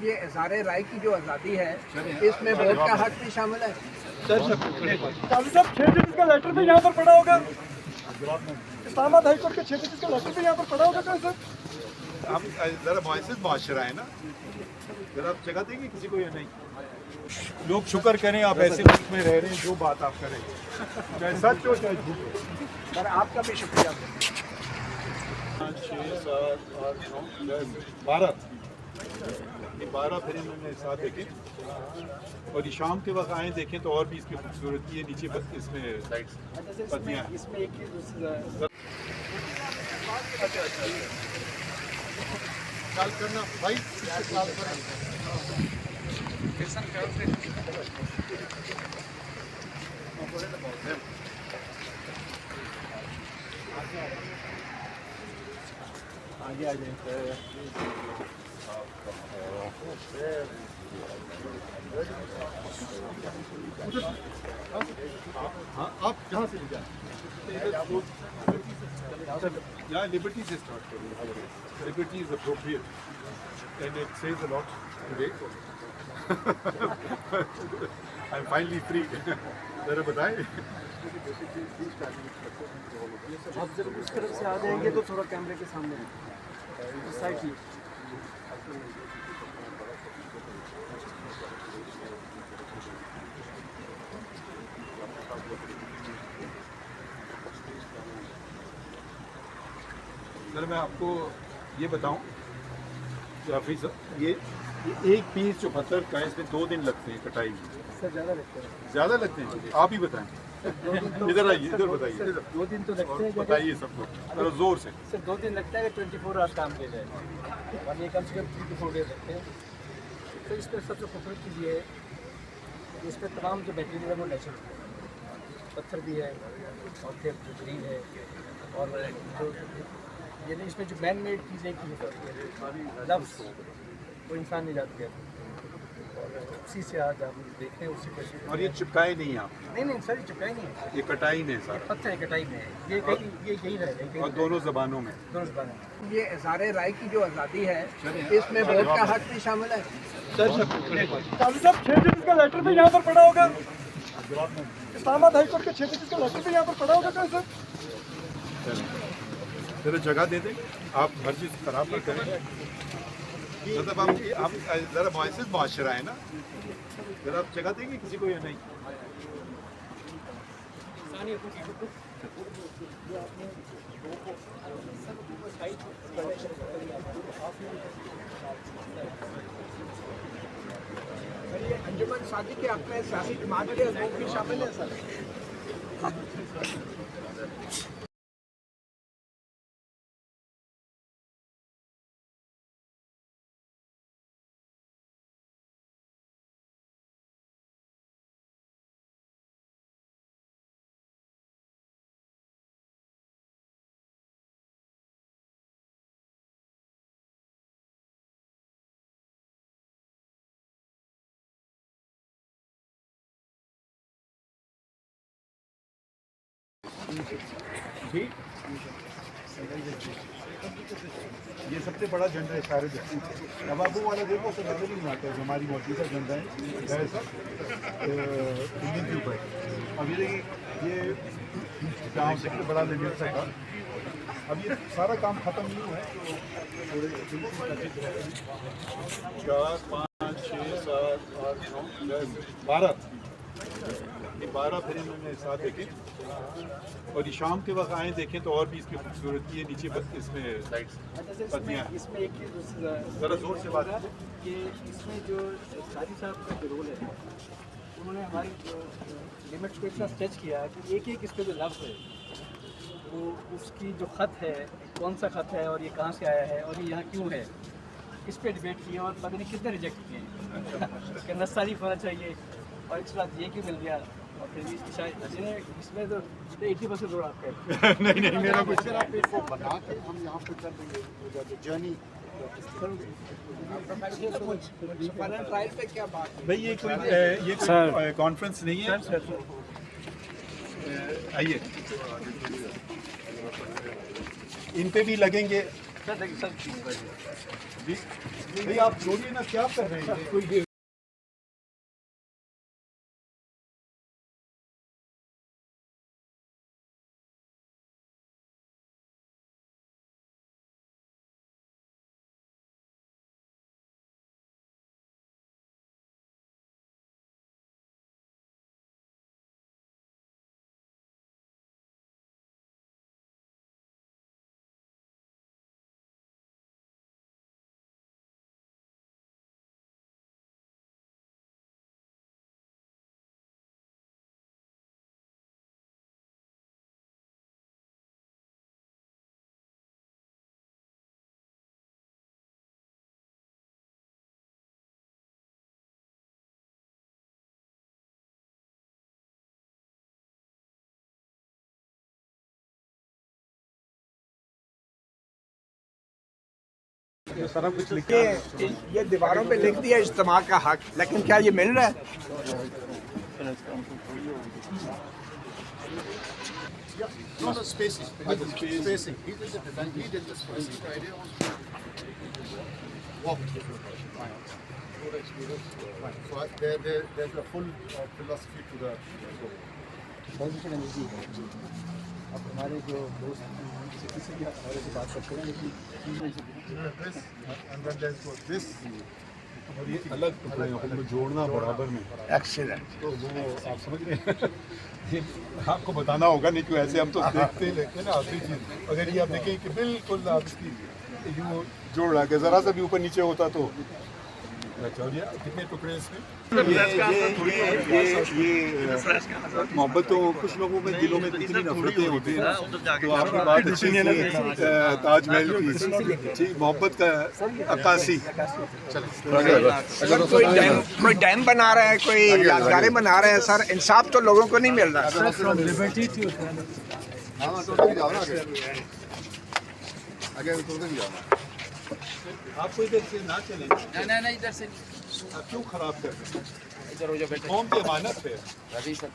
ये इज़हार राय की जो आज़ादी है इसमें वोट का हक भी शामिल है। काजी साहब 6 जजेस का लेटर भी यहाँ पर पड़ा होगा, इस्लामाबाद हाई कोर्ट के 6 जजेस का लेटर भी यहाँ पर पड़ा होगा। कैसे हम जरा मुआसिर मुआशरा है ना, जरा आप जगह देंगे किसी को या नहीं? लोग शुक्र करें आप ऐसे मुल्क में रह रहे हैं, जो बात आप करें चाहे सच हो चाहे झूठ हो। सर आपका भी शुक्रिया। 5, 6, 7, 8, 9, 10, 12 ये 12 फिर इन्होंने साथ देखे और ये शाम के वक्त आए देखें तो और भी इसकी खूबसूरती है। नीचे बस इसमें लाइट्स पत्तियाँ इसमें एक कॉल करना भाई, कॉल करें। आगे आ जाए। हाँ आप जहाँ से जाए यहाँ लिबर्टी से स्टार्ट करिए। Liberty is appropriate and it says a lot today. I am finally free. जरा बताएं। आप जब उस तरफ से आ जाएंगे तो थोड़ा कैमरे के सामने इस साइड ही। सर मैं आपको ये बताऊं जाफरी साहब, ये एक पीस जो पत्थर का है इसमें 2 दिन लगते हैं कटाई में। सर ज़्यादा लगता है। ज़्यादा लगते हैं? आप ही बताएं। इधर आइए, इधर बताइए। 2 दिन तो लगते हैं। बताइए सबको थोड़ा जोर से। सर 2 दिन लगता है कि 24 आवर्स काम किया जाए और ये कम से कम 3 to 4 डेज लगते हैं। तो इस पर सबसे खूबसूरत चीज़ ये है कि इस पर तमाम जो बैक्टीरिया है वो नेचुरल है। पत्थर भी है और फिर जो ग्रीन है और जो यानी इसमें जो मैन मेड चीज़ें की लफ्ज़ वो इंसान नहीं जाती है। उसी से आज हम देखें उसी पर। और ये चिपकाए नहीं आप? नहीं सर ये चिपकाई नहीं है, ये कटाई में सर, पत्थर है कटाई में है। ये कहीं ये यही रहेगा और दोनों जबानों में। दोनों ज़बानें। ये इज़हार राय की जो आज़ादी है इसमें वोट का हक भी शामिल है। काजी साहब 6 जजेस का लेटर भी यहाँ पर पड़ा होगा, इस्लामाबाद हाई कोर्ट के 6 जजेस का लेटर भी यहाँ पर पड़ा होगा। कैसे जरा जगह दे दें, आप हर चीज़ खराब नहीं करें। मतलब आप जरा मुआसिर मुआशरा है ना, जरा आप जगह देंगे किसी को या नहीं? ये अंजुमन शादी के अपने सियासी जमात के लोग भी शामिल हैं सर। ठीक, ये सबसे बड़ा झंडा है सारे देश में। नवाबों वाला देखो तो नजर ही नहीं आता है, हमारी मौजूदा झंडा है इंडियन के ऊपर। अब ये देखिए, ये गाँव से बड़ा लिमिट था। अब ये सारा काम खत्म नहीं हुआ है तो 4, 5, 6, 7, 8, 9, 10, 12 ये 12 फिर इन्होंने साथ देखे और ये शाम के वक्त आए देखें तो और भी इसकी खूबसूरती है। नीचे बस इसमें लाइट्स पत्तियाँ। इसमें एक चीज़ ज़रा जोर से बात कि इसमें जो काजी साहब का जो रोल है उन्होंने हमारी लिमिट्स को इतना स्ट्रेच किया कि एक इस पे जो लफ्ज़ है वो उसकी जो ख़त है कौन सा ख़त है और ये कहाँ से आया है और ये यहाँ क्यों है, इस पे डिबेट किए और पता नहीं कितने रिजेक्ट किए कि नस्तारीफ होना चाहिए और इस बात ये क्यों मिल गया और फिर भी शायद इसमें तो 80% रोड आपका है। नहीं मेरा कुछ इसको बना के हम यहाँ पे कर देंगे जर्नी। ट्रायल पे क्या बात है भाई, ये कोई कॉन्फ्रेंस नहीं है। आइए, इन पे भी लगेंगे सर देखिए सर भाई आप छोड़िए ना, क्या कर रहे हैं कोई सारा कुछ लिखे ये दीवारों पे लिख दिया इज्तिमा का हक, लेकिन क्या ये मिल रहा है? No, no, spacing. Spacing. He did the design. He did the spacing. Walk. So there's a full philosophy to the. अब हमारे जो दोस्त किसी से भी हमारे से बात करते हैं लेकिन this and then there's this और ये अलग टुकड़े हैं, उनको जोड़ना बराबर में। एक्सीलेंट। तो वो आप समझ रहे हैं ये आपको बताना होगा, नहीं क्यों ऐसे हम तो देखते हैं, लेकिन आखिरी चीज़ अगर ये आप देखें कि बिल्कुल आप इसकी यूँ जोड़ रहा है, ज़रा सा भी ऊपर नीचे होता तो चलिए कितने टुकड़े इसमें। ये मोहब्बत तो कुछ लोगों में दिलों में इतनी नफरतें होती हैं, तो आपकी बात अच्छी है ताजमहल की ठीक मोहब्बत का अक्कासी। कोई डैम बना रहा है, कोई यादगारें बना रहे हैं सर, इंसाफ तो लोगों को नहीं मिल रहा। आपको इधर से ना चलें, नहीं इधर से आप क्यों खराब कर रहे हैं? इधर हो जाओ बेटा कौन की अमानत है? रवि सर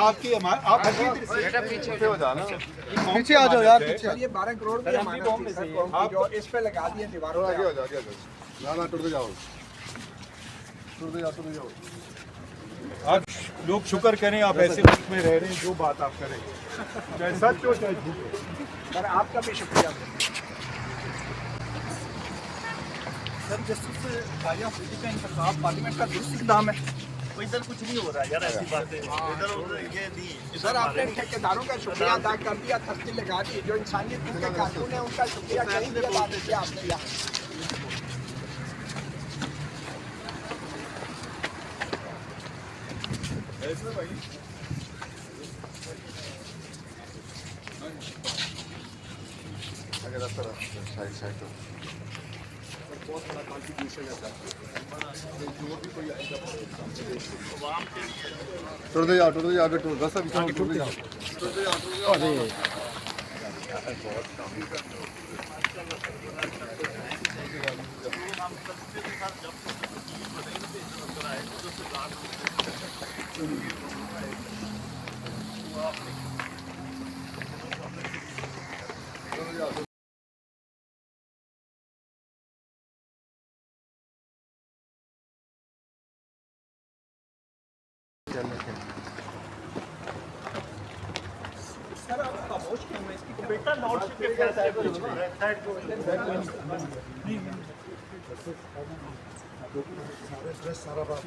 आपकी अमानत आप बेटा पीछे हो जाना, पीछे आ जाओ यार, सर ये 12 करोड़ की अमानत थी सर, कौम की, जो इस पे लगा दिए दीवारों पे। ना टुट जाओ आप लोग शुक्र करें आप ऐसे मुल्क में रह रहे हैं, जो बात आप करें चाहे सच हो चाहे झूठ हो। सर आपका भी शुक्रिया। सर जस्टिस आर्या फरीदी का इंतखाब पार्लियामेंट का दुरुस्त इक़दाम है। इधर कुछ नहीं हो रहा यार, ऐसी बातें इधर उधर ये नहीं। सर आपने ठेकेदारों का शुक्रिया अदा कर दिया, तस्वीर लगा दी, जो इंसानियत के कानून है उनका शुक्रिया कहीं भी अदा नहीं किया आपने यहाँ। बहुत बड़ा कॉन्ट्रीब्यूशन है सर, जो भी कोई आएगा टुट जाओ आगे टुट रास्ता भी टुट जाओ। सर आप खामोश क्यों हैं इसकी बेटा नॉट के फैसले को साइड को सारा बात